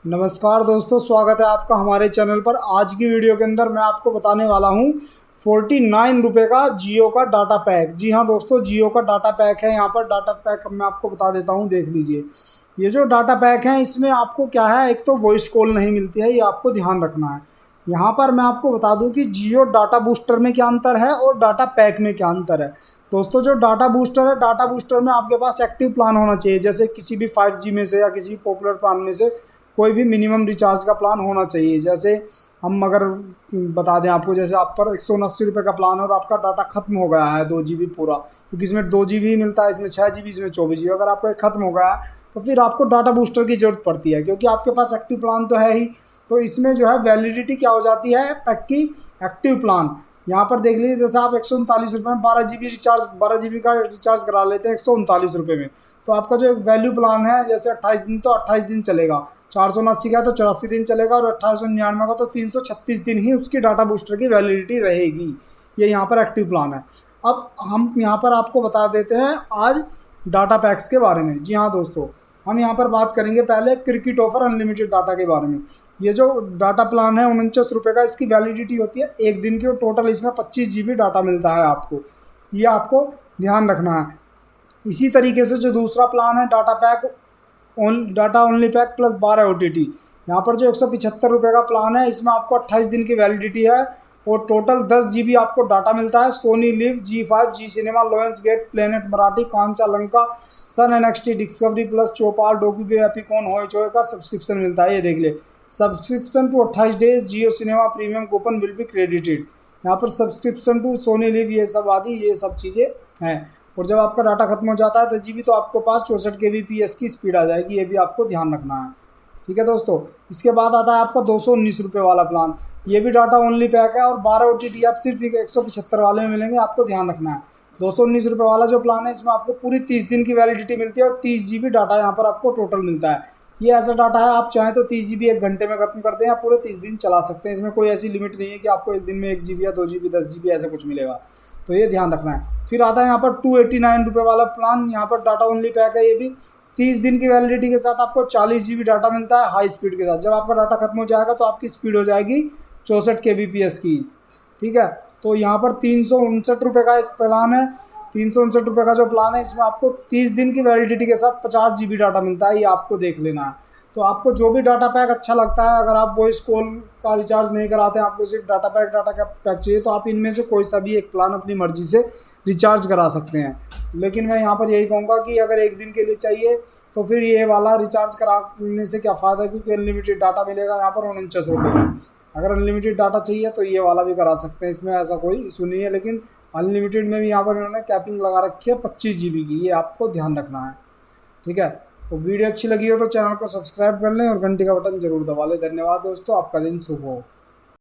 नमस्कार दोस्तों, स्वागत है आपका हमारे चैनल पर। आज की वीडियो के अंदर मैं आपको बताने वाला हूं 49 रुपये का जियो का डाटा पैक। जी हाँ दोस्तों, जियो का डाटा पैक है। यहाँ पर डाटा पैक मैं आपको बता देता हूं, देख लीजिए। ये जो डाटा पैक है इसमें आपको क्या है, एक तो वॉइस कॉल नहीं मिलती है, ये आपको ध्यान रखना है। यहाँ पर मैं आपको बता दूं कि जियो डाटा बूस्टर में क्या अंतर है और डाटा पैक में क्या अंतर है। दोस्तों, जो डाटा बूस्टर है, डाटा बूस्टर में आपके पास एक्टिव प्लान होना चाहिए, जैसे किसी भी 5G में से या किसी भी पॉपुलर प्लान में से कोई भी मिनिमम रिचार्ज का प्लान होना चाहिए। जैसे हम अगर बता दें आपको, जैसे आप पर 180 रुपये का प्लान है और आपका डाटा खत्म हो गया है 2 GB पूरा, क्योंकि इसमें 2 GB मिलता है, इसमें 6 GB, इसमें 24 GB। अगर आपका खत्म हो गया है तो फिर आपको डाटा बूस्टर की जरूरत पड़ती है, क्योंकि आपके पास एक्टिव प्लान तो है ही। तो इसमें जो है वैलिडिटी क्या हो जाती है पैक की, एक्टिव प्लान। यहाँ पर देख लीजिए, जैसे आप 139 रुपये में 12 GB का रिचार्ज करा लेते हैं 139 रुपये में, तो आपका जो वैल्यू प्लान है, जैसे 28 दिन तो 28 दिन चलेगा, 479 का तो 84 दिन चलेगा, और 1899 का तो 336 दिन ही उसकी डाटा बूस्टर की वैलिडिटी रहेगी। ये यहाँ पर एक्टिव प्लान है। अब हम यहाँ पर आपको बता देते हैं आज डाटा पैक्स के बारे में। जी हाँ दोस्तों, हम यहाँ पर बात करेंगे पहले क्रिकेट ऑफर अनलिमिटेड डाटा के बारे में। ये जो डाटा प्लान है 49 रुपये का, इसकी वैलिडिटी होती है 1 दिन की, और टोटल इसमें 25 GB डाटा मिलता है आपको। ये आपको ध्यान रखना है। इसी तरीके से जो दूसरा प्लान है data pack data only pack plus 12 OTT, यहाँ पर जो 175 रुपये का प्लान है, इसमें आपको 28 दिन की वैलिडिटी है और टोटल 10 GB आपको डाटा मिलता है। Sony LIV, G5, Zee cinema, Lionsgate, planet Marathi, Kancha Lanka, Sun NXT, Discovery plus, Chaupal, docu, Epicon, होय का सब्सक्रिप्शन मिलता है। ये देख ले, subscription to 28 days Jio cinema premium coupon will be credited. यहाँ पर सब्सक्रिप्शन टू सोनी लिव, ये सब आदि ये सब चीज़ें हैं। और जब आपका डाटा खत्म हो जाता है 10 GB, तो आपके पास 64 kbps की स्पीड आ जाएगी। ये भी आपको ध्यान रखना है, ठीक है दोस्तों। इसके बाद आता है आपका 219 रुपये वाला प्लान। ये भी डाटा ओनली पैक है और 12 OTT आप सिर्फ 175 वाले में मिलेंगे, आपको ध्यान रखना है। 219 रुपये वाला जो प्लान है, इसमें आपको पूरी 30 दिन की वैलिडिटी मिलती है और 30 GB डाटा यहाँ पर आपको टोटल मिलता है। ये ऐसा डाटा है, आप चाहें तो 30 GB 1 घंटे में खत्म करते हैं या पूरे 30 दिन चला सकते हैं। इसमें कोई ऐसी लिमिट नहीं है कि आपको एक दिन में 1 GB या 2 GB 10 GB ऐसा कुछ मिलेगा, तो ये ध्यान रखना है। फिर आता है यहाँ पर 289 रुपये वाला प्लान। यहाँ पर डाटा ओनली पैक है। ये भी 30 दिन की वैलिडिटी के साथ आपको 40 GB डाटा मिलता है हाई स्पीड के साथ। जब आपका डाटा खत्म हो जाएगा तो आपकी स्पीड हो जाएगी 64 kbps की, ठीक है। तो यहाँ पर 359 रुपये का एक प्लान है। 359 रुपये का जो प्लान है, इसमें आपको 30 दिन की वैलिडिटी के साथ 50 GB डाटा मिलता है। ये आपको देख लेना है। तो आपको जो भी डाटा पैक अच्छा लगता है, अगर आप वॉइस कॉल का रिचार्ज नहीं कराते हैं, आपको सिर्फ डाटा का पैक चाहिए, तो आप इनमें से कोई सा भी एक प्लान अपनी मर्जी से रिचार्ज करा सकते हैं। लेकिन मैं यहाँ पर यही कहूँगा कि अगर एक दिन के लिए चाहिए तो फिर ये वाला रिचार्ज कराने से क्या फ़ायदा है, क्योंकि अनलिमिटेड डाटा मिलेगा यहाँ पर 49 रुपये में। अगर अनलिमिटेड डाटा चाहिए तो ये वाला भी करा सकते हैं, इसमें ऐसा कोई इशू नहीं है। लेकिन अनलिमिटेड में भी यहाँ पर इन्होंने कैपिंग लगा रखी है 25 GB की, ये आपको ध्यान रखना है, ठीक है। तो वीडियो अच्छी लगी हो तो चैनल को सब्सक्राइब कर लें और घंटी का बटन जरूर दबा लें। धन्यवाद दोस्तों, आपका दिन शुभ हो।